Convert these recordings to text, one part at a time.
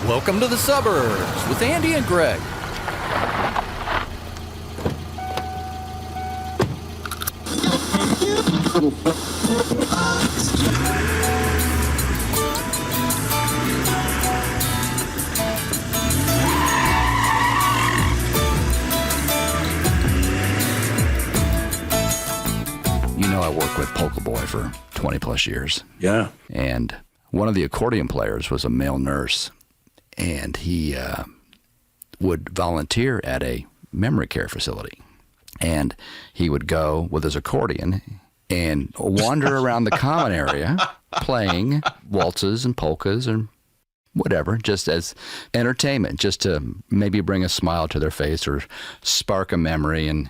Welcome to the suburbs with Andy and Greg. You know, I worked with Polka Boy for 20 plus years. Yeah. And one of the accordion players was a male nurse, and he would volunteer at a memory care facility. And he would go with his accordion and wander around the common area playing waltzes and polkas and whatever, just as entertainment, just to maybe bring a smile to their face or spark a memory. And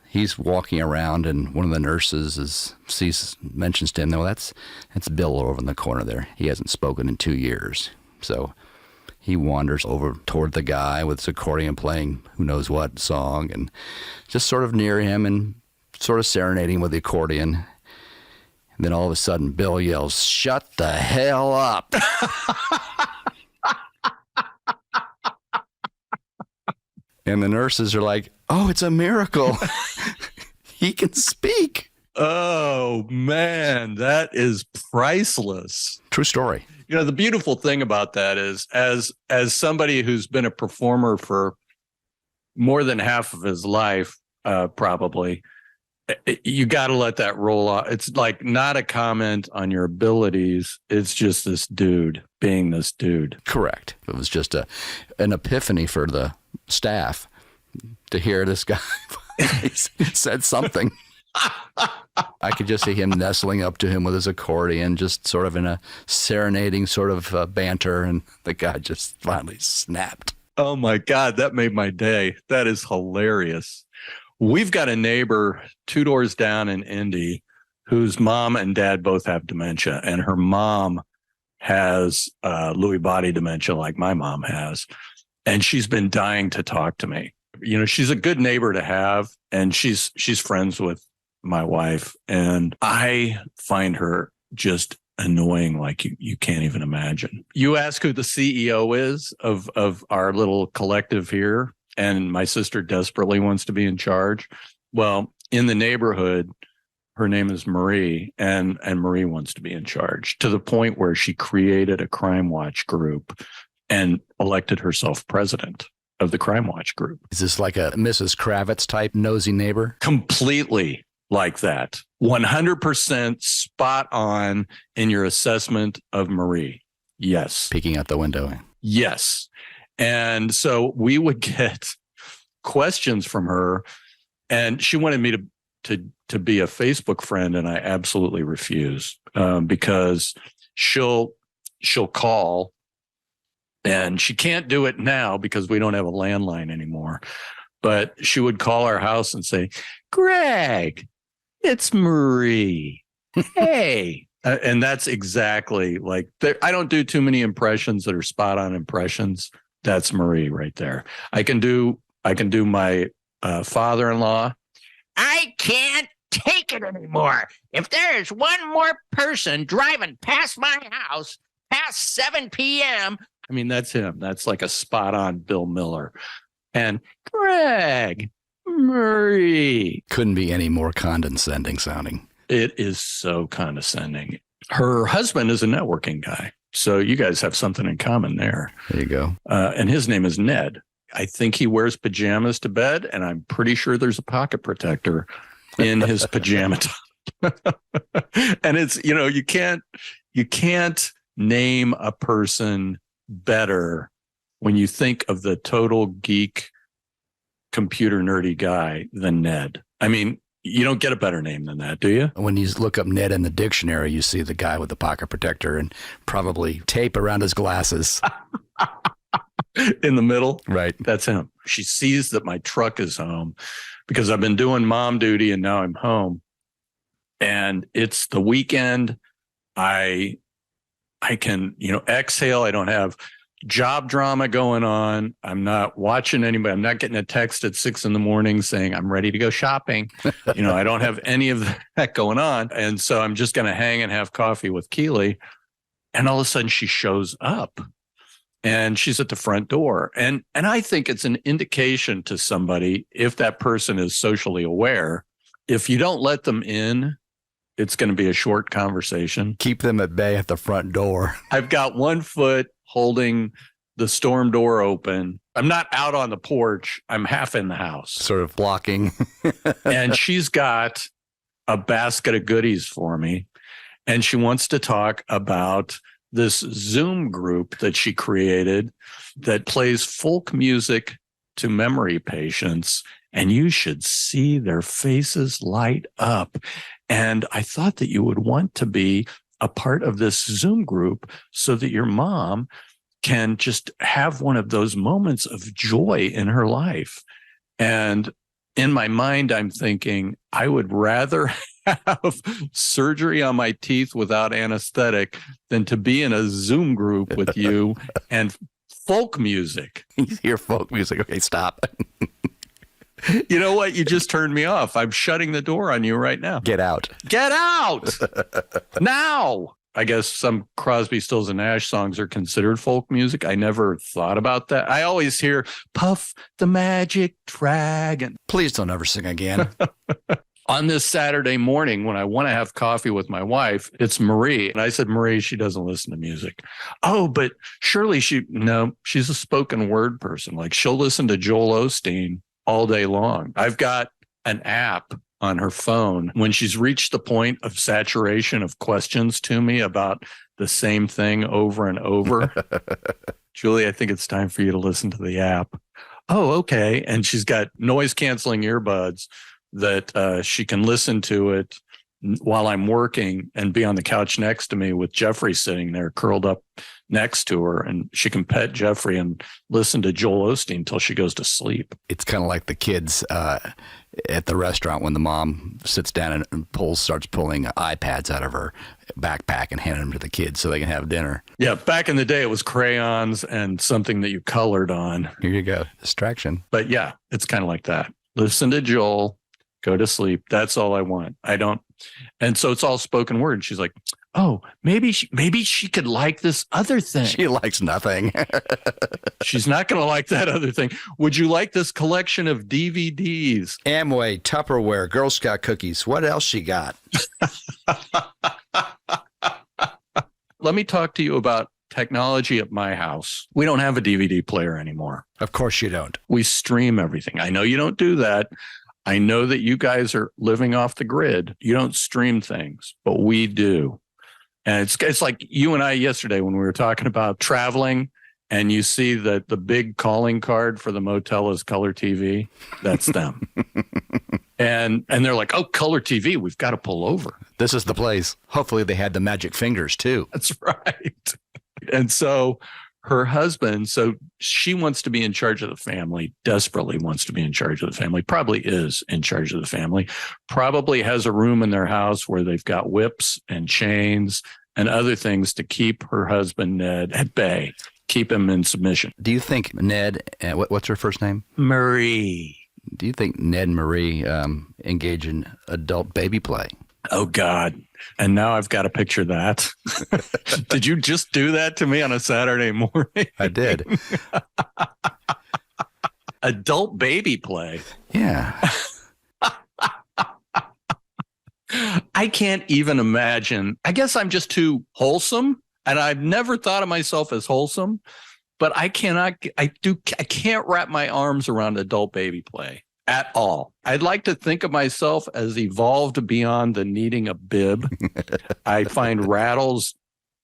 he's walking around, and one of the nurses mentions to him, "No, that's Bill over in the corner there. He hasn't spoken in 2 years." So he wanders over toward the guy with his accordion playing who knows what song, and just sort of near him and sort of serenading with the accordion. And then all of a sudden, Bill yells, "Shut the hell up." And the nurses are like, "Oh, it's a miracle. He can speak." Oh, man, that is priceless. True story. You know, the beautiful thing about that is as somebody who's been a performer for more than half of his life, probably, you got to let that roll off. It's like not a comment on your abilities. It's just this dude being this dude. Correct. It was just an epiphany for the staff to hear this guy said something. I could just see him nestling up to him with his accordion, just sort of in a serenading sort of banter, and the guy just finally snapped. Oh my God, that made my day. That is hilarious. We've got a neighbor 2 doors down in Indy whose mom and dad both have dementia, and her mom has Lewy body dementia like my mom has, and she's been dying to talk to me. You know, she's a good neighbor to have, and she's friends with my wife, and I find her just annoying like you can't even imagine. You ask who the CEO is of our little collective here, and my sister desperately wants to be in charge. Well, in the neighborhood, her name is Marie, and Marie wants to be in charge, to the point where she created a crime watch group and elected herself president of the crime watch group. Is this like a Mrs. Kravitz type nosy neighbor? Completely like that. 100% spot on in your assessment of Marie. Yes. Peeking out the window. Yes. And so we would get questions from her, and she wanted me to be a Facebook friend, and I absolutely refuse, because she'll call, and she can't do it now because we don't have a landline anymore. But she would call our house and say, "Greg, it's Marie. Hey." And that's exactly like, I don't do too many impressions that are spot on impressions. That's Marie right there. I can do my father-in-law. "I can't take it anymore. If there is one more person driving past my house past 7 p.m. I mean, that's him. That's like a spot on Bill Miller. And Greg, Marie. Couldn't be any more condescending sounding. It is so condescending. Her husband is a networking guy, so you guys have something in common there. There you go. And his name is Ned. I think he wears pajamas to bed, and I'm pretty sure there's a pocket protector in his pajama top. And it's, you know, you can't name a person better when you think of the total geek, computer nerdy guy than Ned. I mean, you don't get a better name than that, do you? When you look up Ned in the dictionary, you see the guy with the pocket protector and probably tape around his glasses. In the middle. Right. That's him. She sees that my truck is home because I've been doing mom duty and now I'm home. And it's the weekend. I can, exhale. I don't have job drama going on. I'm not watching anybody. I'm not getting a text at 6 a.m. saying I'm ready to go shopping. I don't have any of that going on. And so I'm just going to hang and have coffee with Keely. And all of a sudden she shows up and she's at the front door. And I think it's an indication to somebody, if that person is socially aware, if you don't let them in, it's going to be a short conversation. Keep them at bay at the front door. I've got one foot holding the storm door open. I'm not out on the porch. I'm half in the house. Sort of blocking. And she's got a basket of goodies for me. And she wants to talk about this Zoom group that she created that plays folk music to memory patients. And you should see their faces light up. And I thought that you would want to be a part of this Zoom group so that your mom can just have one of those moments of joy in her life. And in my mind, I'm thinking, I would rather have surgery on my teeth without anesthetic than to be in a Zoom group with you and folk music. You hear folk music. Okay, stop. You know what? You just turned me off. I'm shutting the door on you right now. Get out. Get out now. I guess some Crosby, Stills and Nash songs are considered folk music. I never thought about that. I always hear Puff the Magic Dragon. Please don't ever sing again. On this Saturday morning, when I want to have coffee with my wife, it's Marie. And I said, Marie, she doesn't listen to music. Oh, but surely she's a spoken word person. Like she'll listen to Joel Osteen all day long. I've got an app on her phone. When she's reached the point of saturation of questions to me about the same thing over and over, Julie, I think it's time for you to listen to the app. Oh, okay. And she's got noise canceling earbuds that she can listen to it while I'm working and be on the couch next to me with Jeffrey sitting there curled up next to her. And she can pet Jeffrey and listen to Joel Osteen until she goes to sleep. It's kind of like the kids at the restaurant when the mom sits down and starts pulling iPads out of her backpack and handing them to the kids so they can have dinner. Yeah, back in the day, it was crayons and something that you colored on. Here you go. Distraction. But yeah, it's kind of like that. Listen to Joel, go to sleep. That's all I want. I don't. And so it's all spoken word. She's like, oh, maybe she could like this other thing. She likes nothing. She's not going to like that other thing. Would you like this collection of DVDs? Amway, Tupperware, Girl Scout cookies. What else she got? Let me talk to you about technology at my house. We don't have a DVD player anymore. Of course you don't. We stream everything. I know you don't do that. I know that you guys are living off the grid. You don't stream things, but we do. And it's like you and I yesterday when we were talking about traveling and you see that the big calling card for the motel is color TV. That's them. And they're like, oh, color TV, we've got to pull over. This is the place. Hopefully they had the magic fingers too. That's right. And so her husband, so she wants to be in charge of the family, desperately wants to be in charge of the family, probably is in charge of the family, probably has a room in their house where they've got whips and chains and other things to keep her husband, Ned, at bay, keep him in submission. Do you think Ned, what's her first name? Marie. Do you think Ned and Marie engage in adult baby play? Oh, God. And now I've got to picture that. Did you just do that to me on a Saturday morning? I did. Adult baby play. Yeah. I can't even imagine. I guess I'm just too wholesome, and I've never thought of myself as wholesome, but I can't wrap my arms around adult baby play at all. I'd like to think of myself as evolved beyond the needing a bib. I find rattles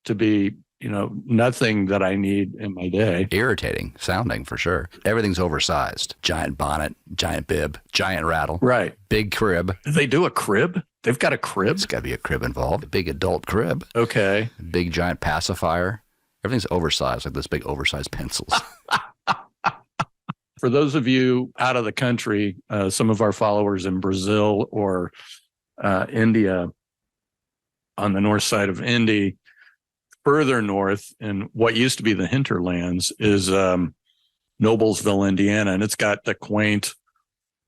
to be, nothing that I need in my day. Irritating sounding for sure. Everything's oversized. Giant bonnet, giant bib, giant rattle. Right. Big crib. They do a crib? They've got a crib? There's got to be a crib involved. Big adult crib. Okay. Big giant pacifier. Everything's oversized, like those big oversized pencils. For those of you out of the country, some of our followers in Brazil or India, on the north side of Indy, further north in what used to be the hinterlands is Noblesville, Indiana. And it's got the quaint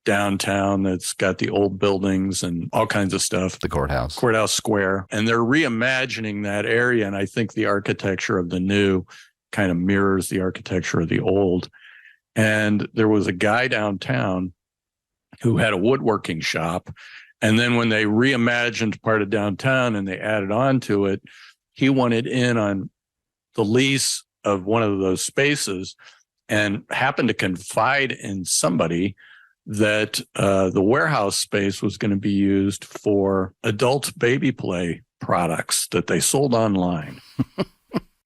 downtown that's got the old buildings and all kinds of stuff. The courthouse. Courthouse Square. And they're reimagining that area. And I think the architecture of the new kind of mirrors the architecture of the old. And there was a guy downtown who had a woodworking shop. And then when they reimagined part of downtown and they added on to it, he wanted in on the lease of one of those spaces and happened to confide in somebody that the warehouse space was going to be used for adult baby play products that they sold online.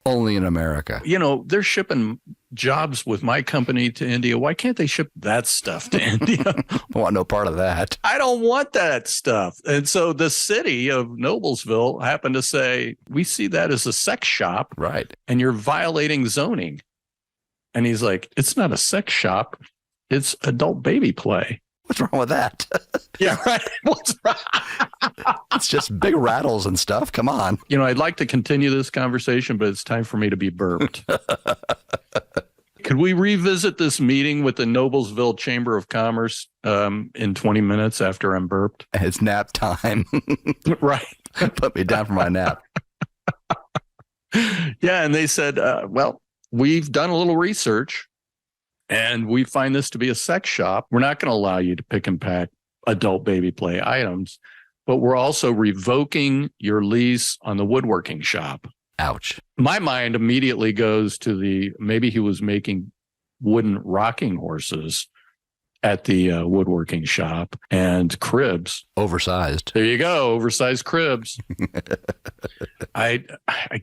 Only in America. You know, they're shipping jobs with my company to India. Why can't they ship that stuff to India? I want no part of that. I don't want that stuff. And so the city of Noblesville happened to say, we see that as a sex shop. Right. And you're violating zoning. And he's like, it's not a sex shop. It's adult baby play. What's wrong with that? Yeah, right. What's wrong? It's just big rattles and stuff. Come on. You know, I'd like to continue this conversation, but it's time for me to be burped. Could we revisit this meeting with the Noblesville Chamber of Commerce in 20 minutes after I'm burped? It's nap time. Right. Put me down for my nap. Yeah, and they said, well, we've done a little research, and we find this to be a sex shop. We're not going to allow you to pick and pack adult baby play items, but we're also revoking your lease on the woodworking shop. Ouch. My mind immediately goes to maybe he was making wooden rocking horses at the woodworking shop and cribs. Oversized. There you go. Oversized cribs. I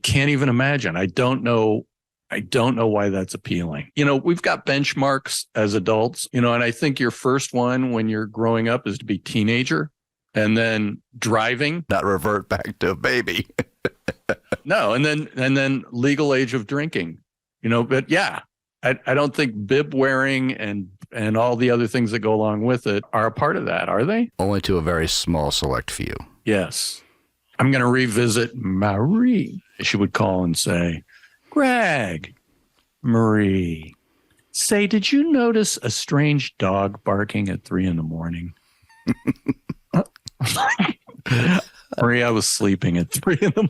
can't even imagine. I don't know why that's appealing. You know, we've got benchmarks as adults, you know, and I think your first one when you're growing up is to be teenager and then driving. Not revert back to a baby. No, and then legal age of drinking, you know, but yeah, I don't think bib wearing and all the other things that go along with it are a part of that, are they? Only to a very small select few. Yes. I'm going to revisit Marie. She would call and say, Greg, Marie, say, did you notice a strange dog barking at 3 a.m? Marie, I was sleeping at 3 a.m.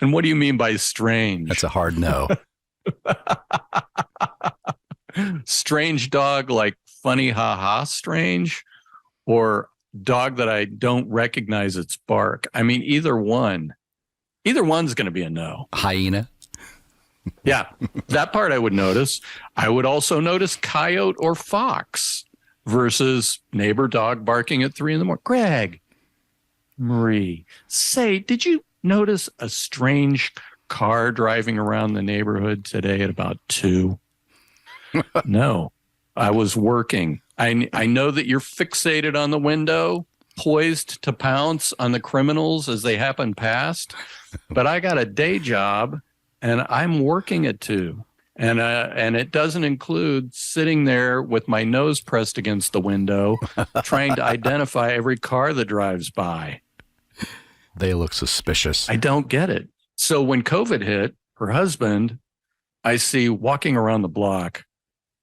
And what do you mean by strange? That's a hard no. Strange dog, like funny ha-ha strange, or dog that I don't recognize its bark? I mean, either one's going to be a no. Hyena. Yeah, that part I would notice. I would also notice coyote or fox versus neighbor dog barking at 3 a.m. Greg, Marie, say, did you notice a strange car driving around the neighborhood today at about 2? No, I was working. I know that you're fixated on the window, poised to pounce on the criminals as they happen past, but I got a day job and I'm working at 2. And it doesn't include sitting there with my nose pressed against the window, trying to identify every car that drives by. They look suspicious. I don't get it. So when COVID hit, her husband, I see walking around the block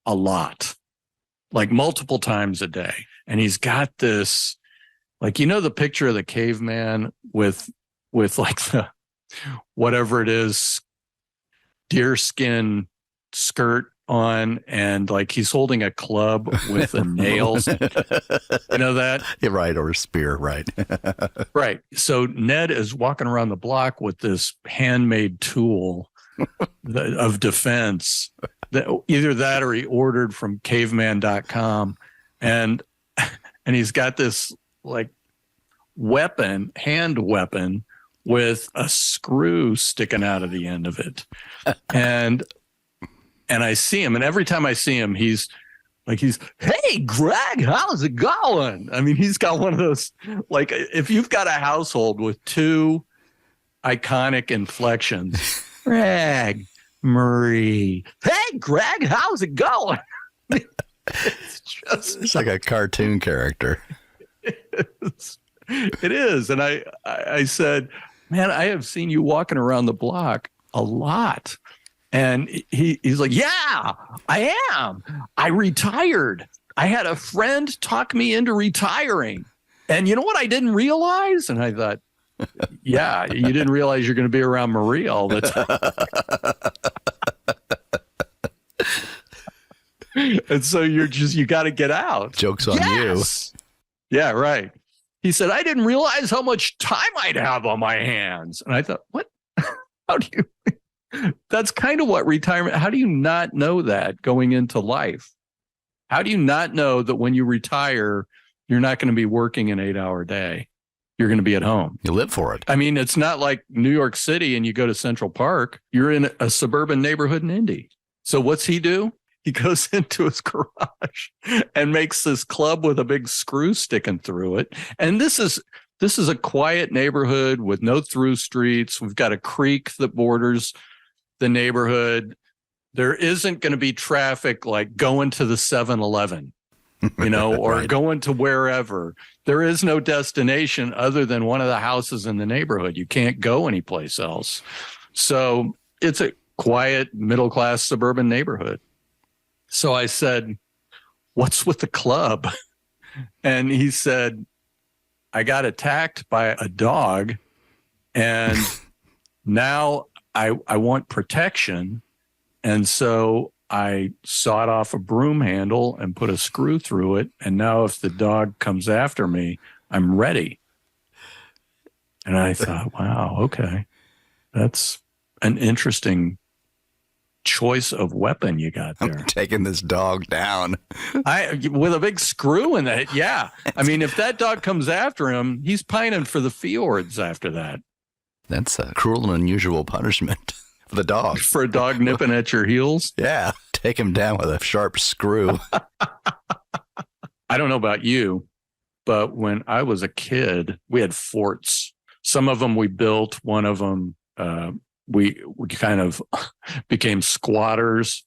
a lot, like multiple times a day. And he's got this, like, you know, the picture of the caveman with like the, whatever it is, deerskin skirt on, and like he's holding a club with the nails. You know that? Yeah, right, or a spear, right. Right. So Ned is walking around the block with this handmade tool of defense. Either that or he ordered from caveman.com. And he's got this like hand weapon with a screw sticking out of the end of it. And I see him, and every time I see him, he's, hey, Greg, how's it going? I mean, he's got one of those, like, if you've got a household with 2 iconic inflections, Greg, Marie, hey, Greg, how's it going? It's like a cartoon character. It is. And I said, man, I have seen you walking around the block a lot. And he's like, yeah, I am. I retired. I had a friend talk me into retiring. And you know what I didn't realize? And I thought, yeah, you didn't realize you're going to be around Marie all the time. And so you got to get out. Joke's on you. Yeah, right. He said, I didn't realize how much time I'd have on my hands. And I thought, what? How do you? That's kind of what retirement. How do you not know that going into life? How do you not know that when you retire, you're not going to be working an 8-hour day? You're going to be at home. You live for it. I mean, it's not like New York City and you go to Central Park. You're in a suburban neighborhood in Indy. So what's he do? He goes into his garage and makes this club with a big screw sticking through it. And this is a quiet neighborhood with no through streets. We've got a creek that borders the neighborhood. There isn't going to be traffic like going to the 7-Eleven, or Right. going to wherever. There is no destination other than one of the houses in the neighborhood. You can't go anyplace else. So it's a quiet, middle-class suburban neighborhood. So I said, what's with the club? And he said, I got attacked by a dog and now I want protection. And so I sawed off a broom handle and put a screw through it. And now if the dog comes after me, I'm ready. And I thought, wow, okay. That's an interesting choice of weapon you got there. I'm taking this dog down. With a big screw in it. Yeah. I mean, if that dog comes after him, he's pining for the fjords after that. That's a cruel and unusual punishment for the dog. For a dog nipping at your heels. Yeah. Take him down with a sharp screw. I don't know about you, but when I was a kid, we had forts. Some of them we built. One of them, we kind of became squatters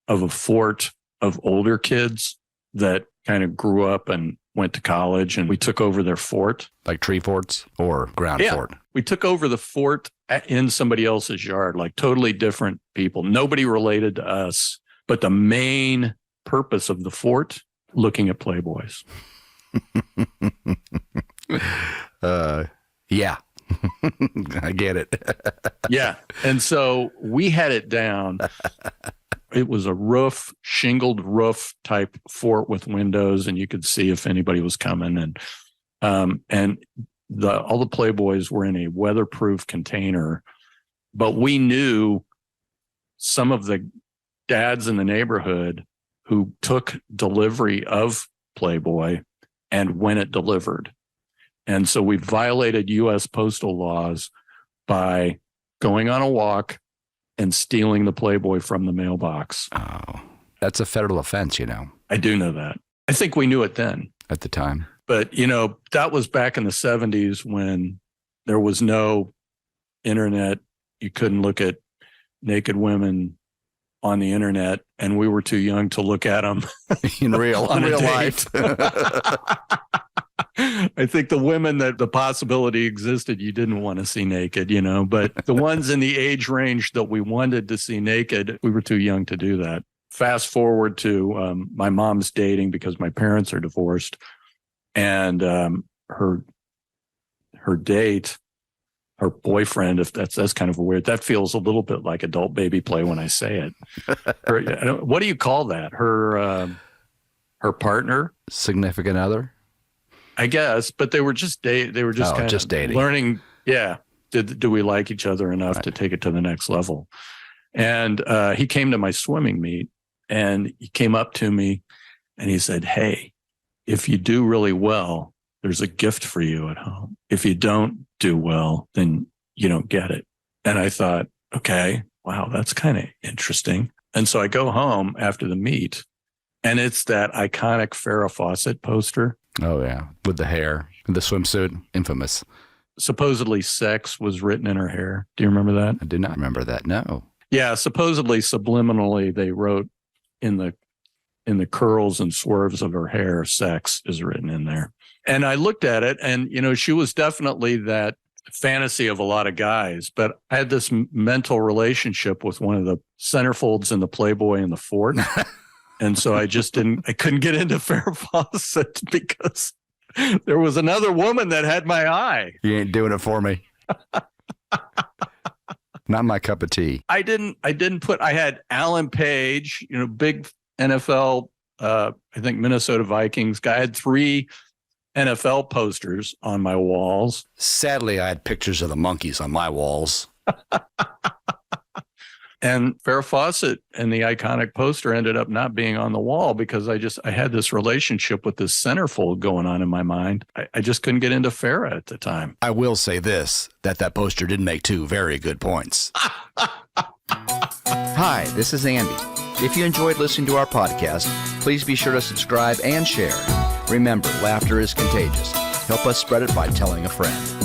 of a fort of older kids that kind of grew up and went to college, and we took over their fort. Like tree forts or ground fort? We took over the fort in somebody else's yard, like totally different people. Nobody related to us, but the main purpose of the fort, looking at Playboys. Yeah. I get it. Yeah. And so we had it down. It was a shingled roof type fort with windows, and you could see if anybody was coming. And all the Playboys were in a weatherproof container, but we knew some of the dads in the neighborhood who took delivery of Playboy and when it delivered. And so we violated U.S. postal laws by going on a walk and stealing the Playboy from the mailbox. Oh, that's a federal offense, I do know that. I think we knew it then. at the time. But, that was back in the 70s when there was no internet. You couldn't look at naked women on the internet, and we were too young to look at them in real life. I think the women that the possibility existed, you didn't want to see naked, but the ones in the age range that we wanted to see naked, we were too young to do that. Fast forward to my mom's dating because my parents are divorced, and her date, her boyfriend, if that's kind of weird, that feels a little bit like adult baby play when I say it. What do you call that? Her partner, significant other, I guess. But they were just they were just kind of dating, learning. Yeah, do we like each other enough to take it to the next level? And he came to my swimming meet, and he came up to me, and he said, "Hey, if you do really well, there's a gift for you at home. If you don't do well, then you don't get it." And I thought, okay, wow, that's kind of interesting. And so I go home after the meet, and it's that iconic Farrah Fawcett poster. Oh, yeah. With the hair, the swimsuit, infamous. Supposedly sex was written in her hair. Do you remember that? I do not remember that. No. Yeah, supposedly subliminally they wrote in the curls and swerves of her hair, sex is written in there. And I looked at it, and, she was definitely that fantasy of a lot of guys. But I had this mental relationship with one of the centerfolds in the Playboy in the fort. And so I couldn't get into Farrah Fawcett because there was another woman that had my eye. You ain't doing it for me. Not my cup of tea. I had Alan Page, big NFL I think Minnesota Vikings guy. I had 3 NFL posters on my walls. Sadly, I had pictures of the monkeys on my walls. And Farrah Fawcett and the iconic poster ended up not being on the wall because I had this relationship with this centerfold going on in my mind. I just couldn't get into Farrah at the time. I will say this, that poster did make 2 very good points. Hi, this is Andy. If you enjoyed listening to our podcast, please be sure to subscribe and share. Remember, laughter is contagious. Help us spread it by telling a friend.